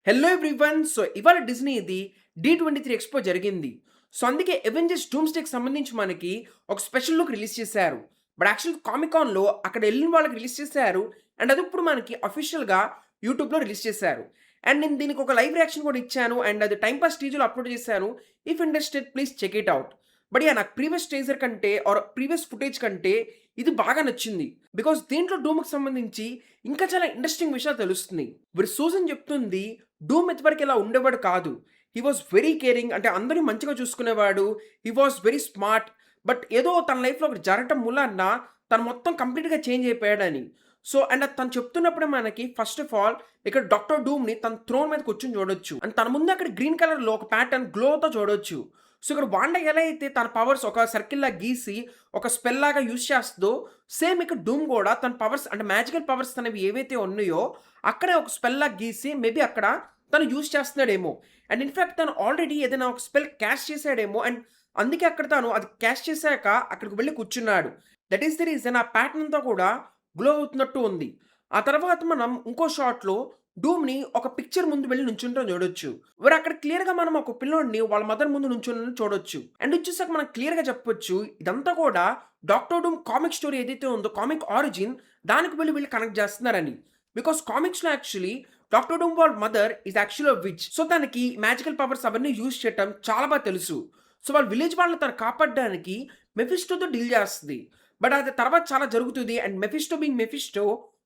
Hello everyone. So ఇవాళ డిజ్నీది D23 expo జరిగింది. So అందుకే అవెంజర్స్ డూమ్స్‌డేకి సంబంధించి మనకి ఒక స్పెషల్ లుక్ రిలీజ్ చేశారు. బట్ యాక్చువల్‌గా కామికాన్‌లో అక్కడ ఎళ్ళిన వాళ్ళకి రిలీజ్ చేశారు. అండ్ అది ఇప్పుడు మనకి అఫీషియల్‌గా యూట్యూబ్‌లో రిలీజ్ చేశారు. అండ్ నేను దీనికి ఒక లైవ్ రియాక్షన్ కూడా ఇచ్చాను. అండ్ అది టైమ్ పాస్ టీజర్‌లో అప్‌లోడ్ చేశాను. If interested please check it out. But yeah! నాకు ప్రీవియస్ టీజర్ కంటే ఆర్ ప్రీవియస్ ఫుటేజ్ కంటే ఇది బాగా నచ్చింది. బికాజ్ దీంట్లో డూమ్‌కి సంబంధించి ఇంకా చాలా ఇంట్రెస్టింగ్ విషయాలు తెలుస్తున్నాయి. ఇప్పుడు సూజన్ చెప్తుంది డూమ్ ఇంతవరకు ఇలా ఉండేవాడు కాదు. హి వాస్ వెరీ కేరింగ్, అంటే అందరిని మంచిగా చూసుకునేవాడు. He was very smart. But ఏదో తన లైఫ్‌లో ఒకటి జరగటం మూలాన తను మొత్తం కంప్లీట్‌గా చేంజ్ అయిపోయాడని. సో అండ్ అది తను చెప్తున్నప్పుడే మనకి ఫస్ట్ ఆఫ్ ఆల్ ఇక్కడ డాక్టర్ డూమ్‌ని తన థ్రోన్ మీద కూర్చొని చూడొచ్చు. అండ్ తన ముందు అక్కడ గ్రీన్ కలర్‌లో ఒక ప్యాటర్న్ గ్లోతో చూడొచ్చు. సో ఇక్కడ వాండా ఎలా అయితే తన పవర్స్ ఒక సర్కిల్‌లా గీసి ఒక స్పెల్ లాగా యూజ్ చేస్తదో, సేమ్ ఇక్కడ డూమ్ కూడా తన పవర్స్ అంటే మ్యాజికల్ పవర్స్ తనవి ఏవైతే ఉన్నాయో అక్కడే ఒక స్పెల్ లాగా గీసి మేబీ అక్కడ తను యూజ్ చేస్తున్నాడేమో. అండ్ ఇన్‌ఫాక్ట్ తను ఆల్రెడీ ఏదైనా ఒక స్పెల్ క్యాస్ట్ చేసాడేమో. అండ్ అందుకే అక్కడ తను అది క్యాస్ట్ చేసాక అక్కడికి వెళ్లి కూర్చున్నాడు. దట్ ఈస్ ది రీజన్ ఆ ప్యాటర్న్ అంతా కూడా గ్లో అవుతున్నట్టు ఉంది. ఆ తర్వాత మనం ఇంకో షాట్‌లో డూమ్‌ని ఒక పిక్చర్ ముందు వెళ్లి నుంచుంటం చూడొచ్చు. అక్కడ క్లియర్‌గా మనం ఒక పిల్లోడిని వాళ్ళ మదర్ ముందు నుంచోనని చూడొచ్చు. అండ్ ఇది చూసాక మనం క్లియర్‌గా చెప్పొచ్చు ఇదంతా కూడా డాక్టర్ డూమ్ కామిక్ స్టోరీ ఏదైతే ఉందో కామిక్ ఆరిజిన్ దానికి వెళ్లి వీళ్ళు కనెక్ట్ చేస్తున్నారని. బికాజ్ కామిక్స్‌లో యాక్చువల్లీ డాక్టర్ డూమ్ వాళ్ళ mother is actually a which. So తనకి మ్యాజికల్ పవర్స్ అవన్నీ యూజ్ చేయటం చాలా బాగా తెలుసు. సో వాళ్ళ విలేజ్ వాళ్ళని తను కాపాడడానికి మెఫిస్టోతో డీల్ చేస్తది. బట్ అది తర్వాత చాలా జరుగుతుంది. అండ్ మెఫిస్టో బీయింగ్ మెఫిస్టో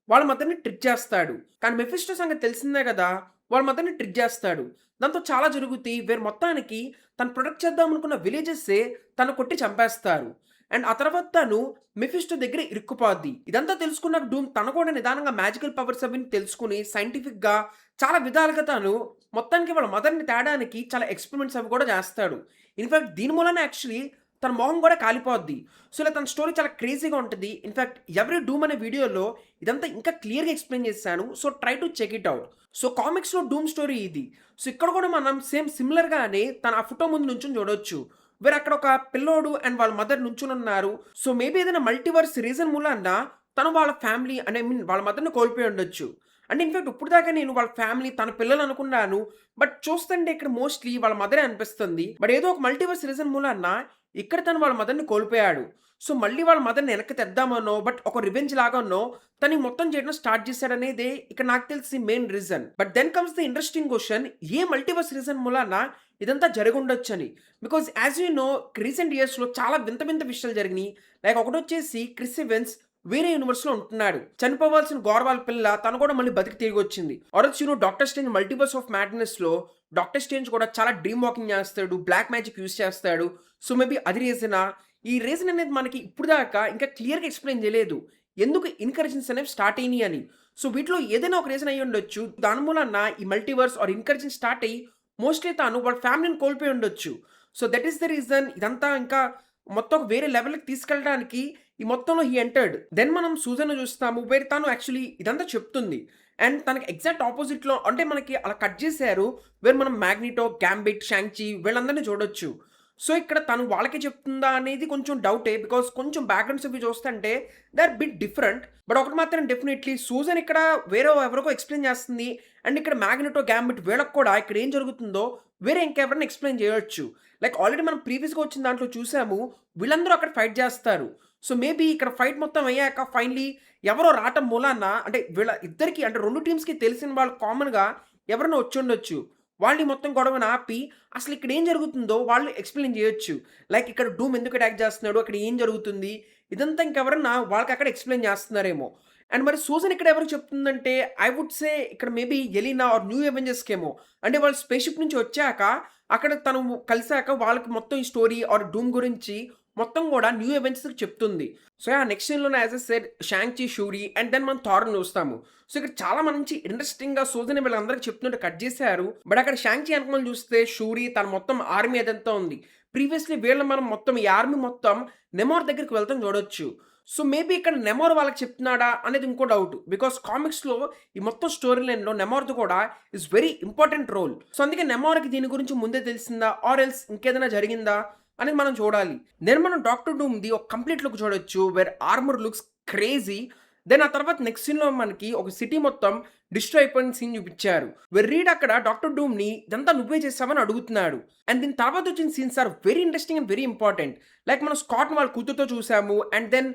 వాళ్ళ మదర్‌ని ట్రిక్ చేస్తాడు. కానీ మెఫిస్టో సంగతి తెలిసిందే గదా! వాళ్ళ మదర్‌ని ట్రిక్ చేస్తాడు. దాంతో చాలా జరుగుతాయి. మొత్తానికి తను ప్రొటెక్ట్ చేద్దాం అనుకున్న విలేజెస్సే తను కొట్టి చంపేస్తారు. అండ్ ఆ తర్వాత తను మెఫిస్టో దగ్గర ఇరుక్కుపోద్ది. ఇదంతా తెలుసుకున్నాక డూమ్ తను కూడా నిదానంగా మ్యాజికల్ పవర్స్ అవన్నీ తెలుసుకొని సైంటిఫిక్‌గా చాలా విధాలుగా తను మొత్తానికి వాళ్ళ మదర్‌ని తేడానికి చాలా ఎక్స్‌పెరిమెంట్స్ అవి కూడా చేస్తాడు. ఇన్‌ఫాక్ట్ దీని మూలాన యాక్చువల్లీ తన మొహం కూడా కాలిపోద్ది. సో, ఇలా తన స్టోరీ చాలా క్రేజీగా ఉంటది. ఇన్‌ఫాక్ట్ ఎవ్రి డూమ్ అనే వీడియోలో ఇదంతా ఇంకా క్లియర్‌గా ఎక్స్‌ప్లెయిన్ చేశాను. So, try to check it out. So, కామిక్స్‌లో డూమ్ స్టోరీ ఇది. సో, ఇక్కడ కూడా మనం సేమ్ సిమిలర్‌గానే తన ఆ ఫోటో ముందు నుంచొని చూడొచ్చు. అక్కడ ఒక పిల్లోడు అండ్ వాళ్ళ మదర్ నుంచొనున్నారు. సో, మేబీ ఏదైనా మల్టీవర్స్ రీజన్ మూలాన తను వాళ్ళ ఫ్యామిలీ అంటే ఐ మీన్ వాళ్ళ మదర్‌ని కోల్పోయి ఉండొచ్చు. అంటే ఇన్‌ఫాక్ట్ ఇప్పటిదాకా నేను వాళ్ళ ఫ్యామిలీ తన పిల్లలు అనుకున్నాను. బట్ చూస్తుంటే ఇక్కడ మోస్ట్‌లీ వాళ్ళ మదరే అనిపిస్తుంది. బట్ ఏదో ఒక మల్టీవర్స్ రీజన్ మూలాన ఇక్కడ తను వాళ్ళ మదర్‌ని కోల్పోయాడు. సో, మళ్ళీ వాళ్ళ మదర్‌ని వెనక్కి తెద్దామనో, బట్ ఒక రివెంజ్ లాగానో తను ఈ మొత్తం చేయడం స్టార్ట్ చేశాడనేదే ఇక్కడ నాకు తెలిసి main reason. But then comes the interesting question, ఏ మల్టీవర్స్ రీజన్ మూలాన ఇదంతా జరిగుండొచ్చని. Because as you know recent ఇయర్స్‌లో చాలా వింత వింత విషయాలు జరిగినియి. లైక్ ఒకటొచ్చేసి క్రిస్ ఎవన్స్ వేరే యూనివర్స్‌లో ఉంటున్నాడు. చనిపోవాల్సిన గోర్ పిల్ల తను కూడా మళ్ళీ బతికి తిరిగొచ్చింది. Or you know Doctor Strange Multiverse of మ్యాడ్‌నెస్‌లో డాక్టర్ స్ట్రేంజ్ కూడా చాలా డ్రీమ్ వాకింగ్ చేస్తాడు. బ్లాక్ మ్యాజిక్ యూజ్ చేస్తాడు. సో, మేబీ అది రీజనా? ఈ రీజన్ అనేది మనకి ఇప్పుడు దాకా ఇంకా క్లియర్‌గా ఎక్స్‌ప్లెయిన్ చేయలేదు. ఎందుకు ఇన్‌కరెక్షన్స్ అనేవి స్టార్ట్ అయినియి అని. సో, వీటిలో ఏదైనా ఒక రీజన్ అయ్యుండొచ్చు. దాని మూలాన ఈ మల్టీవర్స్ ఆర్ ఇన్‌కరెక్షన్స్ స్టార్ట్ అయ్యి మోస్ట్‌లీ తాను వాళ్ళ ఫ్యామిలీని కోల్పోయి ఉండొచ్చు. So, that is the reason ఇదంతా ఇంకా మొత్తం ఒక వేరే లెవెల్‌కి తీసుకెళ్ళడానికి ఈ మొత్తంలో హి ఎంటర్డ్. దెన్ మనం సూజన్‌ని చూస్తాము. తను యాక్చువల్లీ ఇదంతా చెప్తుంది. అండ్ తనకి ఎగ్జాక్ట్ అపోజిట్‌లో అంటే మనకి అలా కట్ చేశారు. మనం మ్యాగ్నిటో, గ్యాంబిట్, షాంగ్-చి వీళ్ళందరిని చూడొచ్చు. సో, ఇక్కడ తను వాళ్ళకే చెప్తుందా అనేది కొంచెం డౌటే. బికాజ్ కొంచెం బ్యాక్‌గ్రౌండ్స్ అవి చూస్తుంటే they are bit different. But ఒకటి మాత్రం డెఫినైట్‌లీ సూజన్ ఇక్కడ ఎవరికో ఎక్స్‌ప్లెయిన్ చేస్తుంది. అండ్ ఇక్కడ మ్యాగ్నిటో, గ్యాంబిట్ వీళ్ళకి కూడా ఇక్కడ ఏం జరుగుతుందో ఇంకెవరైనా ఎక్స్‌ప్లెయిన్ చేయొచ్చు. లైక్ ఆల్రెడీ మనం ప్రీవియస్‌గా వచ్చిన దాంట్లో చూసాము. వీళ్ళందరూ అక్కడ ఫైట్ చేస్తారు. సో, మేబీ ఇక్కడ ఫైట్ మొత్తం అయ్యాక ఫైనల్లీ ఎవరో రావటం మూలాన అంటే వీళ్ళ ఇద్దరికీ అంటే 2 టీమ్స్‌కి తెలిసిన వాళ్ళు కామన్‌గా ఎవరైనా వచ్చుండొచ్చు. వాళ్ళు ఈ మొత్తం గొడవని ఆపి అసలు ఇక్కడ ఏం జరుగుతుందో వాళ్ళు ఎక్స్‌ప్లెయిన్ చేయొచ్చు. లైక్ ఇక్కడ డూమ్ ఎందుకు అటాక్ చేస్తున్నాడు? అక్కడ ఏం జరుగుతుంది? ఇదంతా ఇంకెవరన్నా వాళ్ళకక్కడ ఎక్స్‌ప్లెయిన్ చేస్తున్నారేమో. అండ్ మరి సూజన్ ఇక్కడ ఎవరికి చెప్తుందంటే ఐ వుడ్ సే ఇక్కడ మేబీ ఎలీనా ఆర్ న్యూ అవెంజర్స్‌కేమో. అంటే వాళ్ళు స్పేస్ షిప్ నుంచి వచ్చాక అక్కడ తను కలిసాక వాళ్ళకి మొత్తం ఈ స్టోరీ ఆర్ డూమ్ గురించి మొత్తం గూడా న్యూ అవెంజర్స్‌కి చెప్తుంది. సో, నెక్స్ట్ సీన్‌లోనే as I said Shang Chi, Shuri and then మనం థార్‌ని చూస్తాము. సో, ఇక్కడ చాలా మంచి ఇంట్రెస్టింగ్‌గా సూజన్ వీళ్ళందరికి చెప్తున్నట్టు కట్ చేశారు. బట్ అక్కడ షాంగ్-చి వెనకమాల చూస్తే షూరీ తన మొత్తం ఆర్మీ అదంతా ఉంది. ప్రీవియస్‌లీ వీళ్ళని మనం మొత్తం ఈ ఆర్మీ మొత్తం నెమోర్ దగ్గరికి వెళ్తాం చూడొచ్చు. సో, మేబీ ఇక్కడ నెమోర్ వాళ్ళకి చెప్తున్నాడా అనేది ఇంకో డౌట్. బికాజ్ కామిక్స్‌లో ఈ మొత్తం స్టోరీ లైన్‌లో నెమోర్‌ది కూడా is very important role. So, అందుకే నెమోర్‌కి దీని గురించి ముందే తెలిసిందా? ఆర్ ఎల్స్ ఇంకేదైనా జరిగిందా? అనేది మనం చూడాలి. దెన్ మనం డాక్టర్ డూమ్‌ది ఒక కంప్లీట్ లుక్ చూడొచ్చు. Armour looks crazy. దెన్ ఆ తర్వాత నెక్స్ట్ సీన్‌లో మనకి ఒక సిటీ మొత్తం డిస్ట్రాయ్ అయిపోయిన సీన్ చూపిచ్చారు. రీడ్ అక్కడ డాక్టర్ డూమ్‌ని ఇదంతా నువ్వే చేసావని అడుగుతున్నాడు. అండ్ దీని తర్వాత వచ్చిన scenes are very interesting and very important. Like మనం స్కాట్‌ని వాళ్ళ కూతురుతో చూసాము. అండ్ దెన్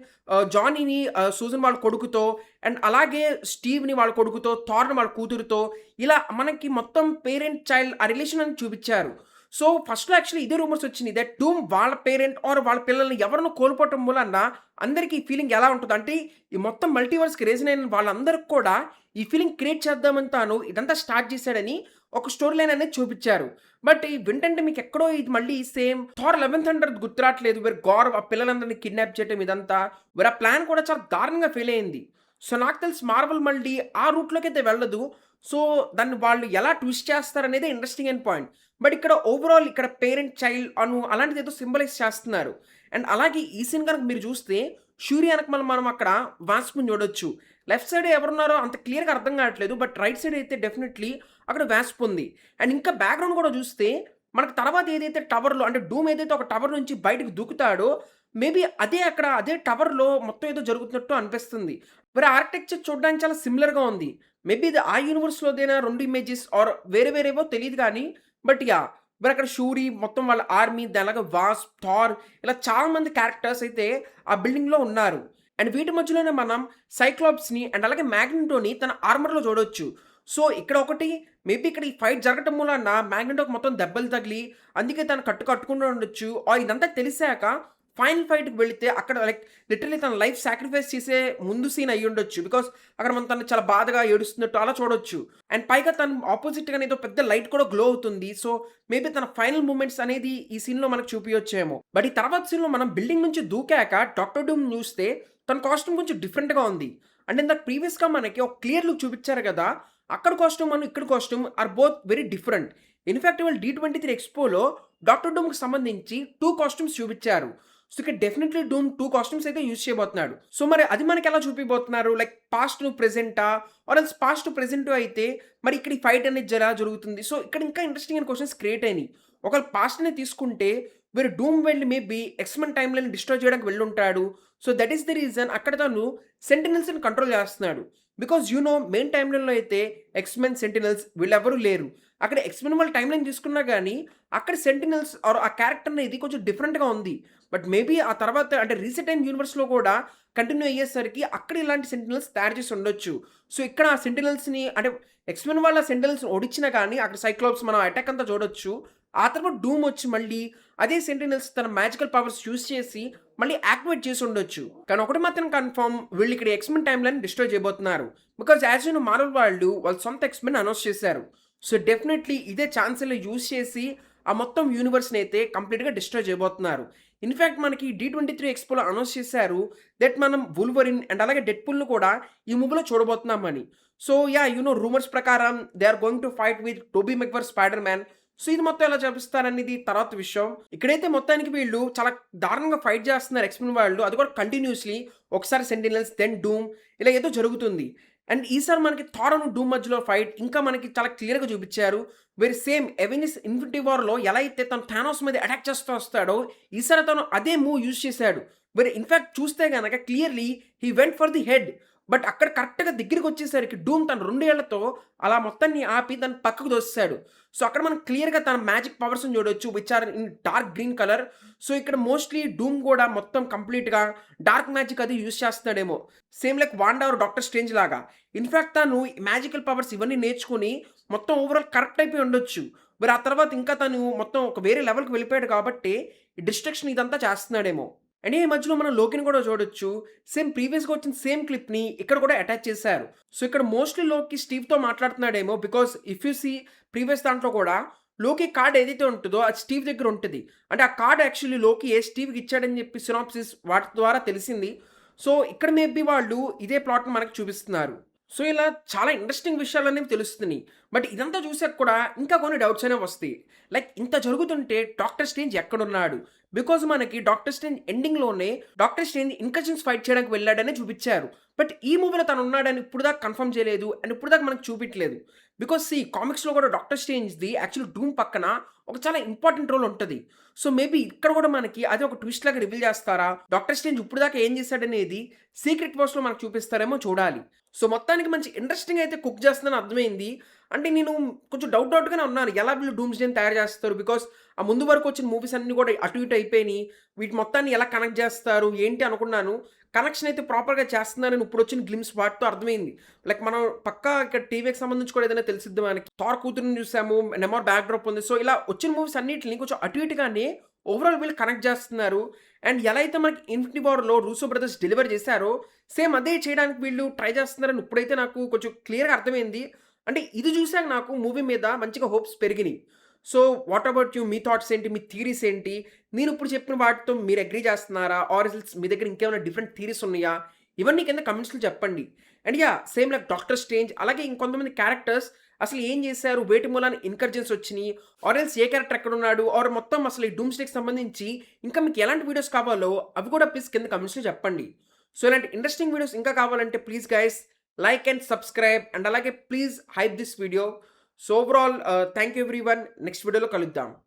జానీని సూజన్ వాళ్ళ కొడుకుతో, అండ్ అలాగే స్టీవ్‌ని వాళ్ళ కొడుకుతో, థార్‌ని వాళ్ళ కూతురుతో, ఇలా మనకి మొత్తం పేరెంట్ చైల్డ్ ఆ రిలేషన్ అని చూపిచ్చారు. సో, ఫస్ట్‌లో యాక్చువల్లీ ఇదే రూమర్స్ వచ్చినియి దట్ డూమ్ వాళ్ళ పేరెంట్ ఆర్ వాళ్ళ పిల్లల్ని ఎవరినో కోల్పోవటం మూలాన అందరికి ఈ ఫీలింగ్ ఎలా ఉంటది అంటే, ఈ మొత్తం మల్టీవర్స్‌కి రీజన్ అయిన వాళ్ళందరికి కూడా ఈ ఫీలింగ్ క్రియేట్ చేద్దామని తాను ఇదంతా స్టార్ట్ చేశాడని ఒక స్టోరీ లైన్ అనేది చూపిచ్చారు. బట్ ఈ వింటంటే మీకెక్కడో ఇది మళ్ళీ సేమ్ థార్ 11th థండర్ గుర్తు రాట్లేదు. గార్ ఆ పిల్లలందరిని కిడ్నాప్ చేయటం ఇదంతా. ఆ ప్లాన్ కూడా చాలా దారుణంగా ఫెయిల్ అయింది. సో, నాకు తెలిసి మార్వెల్ మళ్ళీ ఆ రూట్‌లోకైతే వెళ్ళదు. సో, దాన్ని వాళ్ళు ఎలా ట్విస్ట్ చేస్తారనేదే ఇంట్రెస్టింగ్ అయిన పాయింట్. బట్ ఇక్కడ ఓవరాల్ ఇక్కడ పేరెంట్ చైల్డ్ అలాంటిదేదో సింబలైజ్ చేస్తున్నారు. అండ్ అలాగే ఈ సీన్ గనక మీరు చూస్తే షూరి ఎనకమాల మనం అక్కడ వాస్ప్‌ని చూడొచ్చు. లెఫ్ట్ సైడ్ ఎవరున్నారో అంత క్లియర్‌గా అర్థం కావట్లేదు. బట్ రైట్ సైడ్ అయితే డెఫినైట్‌లీ అక్కడ వాస్ప్ ఉంది. అండ్ ఇంకా బ్యాక్‌గ్రౌండ్ కూడా చూస్తే మనకు తర్వాత ఏదైతే టవర్‌లో అంటే డూమ్ ఏదైతే ఒక టవర్ నుంచి బయటకి దూకుతాడో మేబీ అదే అక్కడ అదే టవర్‌లో మొత్తం ఏదో జరుగుతున్నట్టు అనిపిస్తుంది. ఆర్కిటెక్చర్ చూడడానికి చాలా సిమిలర్‌గా ఉంది. మేబీ ఇది ఆ యూనివర్స్‌లోదేనా 2 ఇమేజెస్ ఆర్ వేరే వేరేవో తెలీదు గానీ బట్ యాహ్! అక్కడ షూరి మొత్తం వాళ్ళ ఆర్మీ దానిలాగా వాస్ప్, థార్ ఇలా చాలా మంది క్యారెక్టర్స్ అయితే ఆ బిల్డింగ్‌లో ఉన్నారు. అండ్ వీటి మధ్యలోనే మనం సైక్లాప్స్‌ని అండ్ అలాగే మ్యాగ్నెటోని తన ఆర్మర్‌లో చూడొచ్చు. సో, ఇక్కడ ఒకటి మేబీ ఇక్కడ ఈ ఫైట్ జరగటం మూలాన మ్యాగ్నెటోకి మొత్తం దెబ్బలు తగిలి అందుకే తను కట్టుకుంటూ ఉండొచ్చు. ఇదంతా తెలిసాక ఫైనల్ ఫైట్‌కి వెళితే అక్కడ లైక్ లిటరల్లీ తన లైఫ్ సాక్రిఫైస్ చేసే ముందు సీన్ అయ్యుండొచ్చు. బికాజ్ అక్కడ మనం తను చాలా బాధగా ఏడుస్తున్నట్టు అలా చూడొచ్చు. అండ్ పైగా తను ఆపోజిట్‌గానే ఏదో పెద్ద లైట్ కూడా గ్లో అవుతుంది. సో, మేబీ తన ఫైనల్ మూమెంట్స్ అనేది ఈ సీన్‌లో మనకు చూపియొచ్చేమో. బట్ ఈ తర్వాత సీన్‌లో మనం బిల్డింగ్ నుంచి దూకాక డాక్టర్ డూమ్ చూస్తే తన కాస్ట్యూమ్ కొంచెం డిఫరెంట్‌గా ఉంది. అంటే ఇందాక ప్రీవియస్‌గా మనకి ఒక క్లియర్ లుక్ చూపిచ్చారు గదా! అక్కడ కాస్ట్యూమ్ ఇక్కడ costume are both very different. In fact ఇవాళ D23 ఎక్స్‌పోలో డాక్టర్ డూమ్‌కి సంబంధించి 2 కాస్ట్యూమ్స్ చూపిచ్చారు. సో, ఇక్కడ డెఫినైట్‌లీ డూమ్ 2 కాస్ట్యూమ్స్ అయితే యూజ్ చేయబోతున్నాడు. సో, మరి అది మనకెలా చూపియబోతున్నారు? లైక్ పాస్ట్ టు ప్రెజెంటా? Or else past to present అయితే మరి ఇక్కడ ఈ ఫైట్ అనేది ఎలా జరుగుతుంది? సో, ఇక్కడ ఇంకా ఇంట్రెస్టింగ్ అయిన క్వెషన్స్ క్రియేట్ అయినాయి. ఒకవేళ పాస్ట్‌నే తీసుకుంటే డూమ్ వెళ్లి మేబీ ఎక్స్‌మెన్ టైమ్‌లైన్‌ని డిస్ట్రాయ్ చేయడానికి వెళ్ళుంటాడు. So, that is the reason అక్కడ తను సెంటినెల్స్‌ని కంట్రోల్ చేస్తున్నాడు. బికాజ్ మెయిన్ టైమ్‌లైన్‌లో అయితే ఎక్స్‌మెన్, సెంటినెల్స్ వీళ్ళెవ్వరూ లేరు. అక్కడ ఎక్స్‌మెన్ వాళ్ళ టైమ్‌లైన్ తీసుకున్నా గానీ అక్కడ సెంటినెల్స్ ఆర్ ఆ క్యారెక్టర్ అనేది కొంచెం డిఫరెంట్‌గా ఉంది. బట్ మేబీ ఆ తర్వాత అంటే రీసెంట్ టైమ్ యూనివర్స్‌లో కూడా కంటిన్యూ అయ్యేసరికి అక్కడ ఇలాంటి సెంటినెల్స్ తయారు చేసి ఉండొచ్చు. సో, ఇక్కడ ఆ సెంటినెల్స్‌ని అంటే ఎక్స్‌మెన్ వాళ్ళ సెంటినెల్స్‌ని ఓడించినా గానీ అక్కడ సైక్లోప్స్ మనం అటాక్ అంతా చూడొచ్చు. ఆ తర్వాత డూమ్ వచ్చి మళ్ళీ అదే సెంటినెల్స్ తన మ్యాజికల్ పవర్స్ యూజ్ చేసి మళ్ళీ యాక్టివేట్ చేసి ఉండొచ్చు. కానీ ఒకటి మాత్రం కన్ఫర్మ్ వీళ్ళు ఇక్కడ ఎక్స్‌మెన్ టైమ్‌లైన్ డిస్ట్రాయ్ చేయబోతున్నారు. Because as you know Marvel వాళ్ళు వాళ్ళ సొంత ఎక్స్‌మెన్ అనౌన్స్ చేశారు. సో, డెఫినైట్‌లీ ఇదే ఛాన్స్‌ని యూజ్ చేసి ఆ మొత్తం యూనివర్స్‌ని అయితే కంప్లీట్‌గా డిస్ట్రాయ్ చేయబోతున్నారు. ఇన్‌ఫాక్ట్ మనకి D23 ఎక్స్‌పోలో అనౌన్స్ చేశారు దట్ మనం వుల్వరిన్ అండ్ అలాగే డెడ్‌పూల్‌ని కూడా ఈ మూవీలో చూడబోతున్నామని. So, yeah! రూమర్స్ ప్రకారం they are going to fight with Tobey Maguire Spider Man. So, ఇది మొత్తం ఎలా చూపిస్తారనేది తర్వాత విషయం. ఇక్కడైతే మొత్తానికి వీళ్ళు చాలా దారుణంగా ఫైట్ చేస్తున్నారు ఎక్స్‌మెన్ వాళ్ళు. అది కూడా కంటిన్యూయస్‌లీ ఒకసారి సెంటినెల్స్ దెన్ డూమ్ ఇలా ఏదో జరుగుతుంది. అండ్ ఈసారి మనకి థార్ డూమ్ మధ్యలో ఫైట్ ఇంకా మనకి చాలా క్లియర్‌గా చూపిచ్చారు. సేమ్ అవెంజర్స్ ఇన్ఫినిటీ వార్‌లో ఎలా అయితే తను థానోస్ మీద అటాక్ చేస్తూ వస్తాడో, ఈసారి తను అదే మూవ్ యూజ్ చేశాడు. ఇన్‌ఫాక్ట్ చూస్తే గనక clearly he went for the head. But అక్కడ కరెక్ట్‌గా దగ్గరికొచ్చేసరికి డూమ్ తన 2 ఏళ్లతో అలా మొత్తాన్ని ఆపి దాన్ని పక్కకు తోసేసాడు. సో, అక్కడ మనం క్లియర్‌గా తన మ్యాజిక్ పవర్స్‌ని చూడొచ్చు which are in dark green colour. So, ఇక్కడ మోస్ట్‌లీ డూమ్ కూడా మొత్తం కంప్లీట్‌గా డార్క్ మ్యాజిక్ అది యూజ్ చేస్తున్నాడేమో. Same like Wanda or Doctor Strange లాగా. ఇన్‌ఫాక్ట్ తను మ్యాజికల్ పవర్స్ ఇవన్నీ నేర్చుకొని మొత్తం ఓవరాల్ కరెక్ట్ అయిపోయి ఉండొచ్చు. ఆ తర్వాత ఇంకా తను మొత్తం ఒక వేరే లెవెల్‌కి వెళ్ళిపోయాడు కాబట్టి ఈ డిస్ట్రక్షన్ ఇదంతా చేస్తున్నాడేమో. అండ్ ఈ మధ్యలో మనం లోకిని కూడా చూడొచ్చు. సేమ్ ప్రీవియస్‌గా వచ్చిన సేమ్ క్లిప్‌ని ఇక్కడ కూడా అటాచ్ చేశారు. సో, ఇక్కడ మోస్ట్‌లీ లోకి స్టీవ్‌తో మాట్లాడుతున్నాడేమో. Because if you see previous దాంట్లో కూడా లోకి కార్డ్ ఏదైతే ఉంటదో అది స్టీవ్ దగ్గర ఉంటది. అంటే ఆ కార్డ్ యాక్చువల్లీ లోకియే స్టీవ్‌కి ఇచ్చాడని చెప్పి సినాప్సిస్ వాటి ద్వారా తెలిసింది. సో, ఇక్కడ మేబీ వాళ్ళు ఇదే ప్లాట్‌ని మనకు చూపిస్తున్నారు. సో, ఇలా చాలా ఇంట్రెస్టింగ్ విషయాలనేవి తెలుస్తున్నాయి. బట్ ఇదంతా చూసాక కూడా ఇంకా కొన్ని డౌట్స్ అనేవి వస్తాయి. లైక్ ఇంత జరుగుతుంటే డాక్టర్ స్ట్రేంజ్ ఎక్కడున్నాడు? బికాజ్ మనకి డాక్టర్ స్ట్రేంజ్ ఎండింగ్‌లోనే డాక్టర్ స్ట్రేంజ్ ఇన్‌కజిన్స్ ఫైట్ చేయడానికి వెళ్ళాడని చూపిచ్చారు. బట్ ఈ మూవీలో తను ఉన్నాడని ఇప్పుడు దాకా కన్ఫర్మ్ చేయలేదు. అండ్ ఇప్పుడు దాకా మనకు చూపియట్లేదు. బికాజ్ కామిక్స్‌లో కూడా డాక్టర్ స్ట్రేంజ్‌ది యాక్చువల్లీ డూమ్ పక్కన ఒక చాలా ఇంపార్టెంట్ రోల్ ఉంటది. సో, మేబీ ఇక్కడ గూడా మనకి అది ఒక ట్విస్ట్ లాగా రివీల్ చేస్తారా? డాక్టర్ స్ట్రేంజ్ ఇప్పటిదాకా ఏం చేశాడనేది సీక్రెట్ వార్స్‌లో మనకు చూపిస్తారేమో చూడాలి. సో, మొత్తానికి మంచి ఇంట్రెస్టింగ్ అయితే కుక్ చేస్తున్నారని అర్థమైంది. అంటే నేను కొంచెం డౌట్‌గానే ఉన్నాను. ఎలా వీళ్ళు డూమ్స్‌డేని తయారు చేస్తారు? బికాజ్ ఆ ముందు వరకు వచ్చిన మూవీస్ అన్నీ కూడా అటు ఇటు అయిపోయినియి. వీటి మొత్తాన్ని ఎలా కనెక్ట్ చేస్తారు? ఏంటి అనుకున్నాను. కనెక్షన్ అయితే ప్రాపర్‌గా చేస్తున్నారని ఇప్పుడొచ్చిన గ్లింప్స్ వాటితో అర్థమైంది. లైక్ మనం పక్కా ఇక్కడ టీవీకి సంబంధించి కూడా ఏదైనా తెలిసిద్ది మనకి. థార్ కూతురిని చూసాము. నెమోర్ బ్యాక్ డ్రాప్ ఉంది. సో, ఇలా వచ్చిన మూవీస్ అన్నిటిని కొంచెం అటు ఇటుగానే ఓవరాల్ వీళ్ళు కనెక్ట్ చేస్తున్నారు. అండ్ ఎలా అయితే మనకి 'ఇన్ఫినిటీ వార్‌లో' రూసో బ్రదర్స్ డెలివర్ చేశారో, సేమ్ అదే చేయడానికి వీళ్ళు ట్రై చేస్తున్నారని ఇప్పుడైతే నాకు కొంచెం క్లియర్‌గా అర్థమైంది. అంటే ఇది చూసాక నాకు మూవీ మీద మంచిగా హోప్స్ పెరిగినియి. So, what about you? మీ థాట్స్ ఏంటి? మీ థియరీస్ ఏంటి? నేనిప్పుడు చెప్పిన వాటితో మీరు అగ్రీ చేస్తున్నారా? ఆర్ ఎల్స్ మీ దగ్గర ఇంకేమైనా డిఫరెంట్ థియరీస్ ఉన్నాయా? ఇవన్నీ కింద కామెంట్స్‌లో చెప్పండి. And yeah! Same like 'doctor strange' అలాగే ఇంకొంతమంది క్యారెక్టర్స్ అసలు ఏం చేశారు? వేటి మూలాన ఇన్‌కర్జెన్స్ వచ్చినియి? ఆర్ ఎల్స్ ఏ క్యారెక్టర్ ఎక్కడున్నాడు? ఆర్ మొత్తం అసలు ఈ 'డూమ్స్‌డే'కి సంబంధించి ఇంకా మీకు ఎలాంటి వీడియోస్ కావాలో అవి కూడా ప్లీజ్ కింద కామెంట్స్‌లో చెప్పండి. సో, ఇలాంటి ఇంట్రెస్టింగ్ వీడియోస్ ఇంకా కావాలంటే please guys like and subscribe and అలాగే please hype this video. So, overall thank you everyone. Next వీడియోలో కలుద్దాం.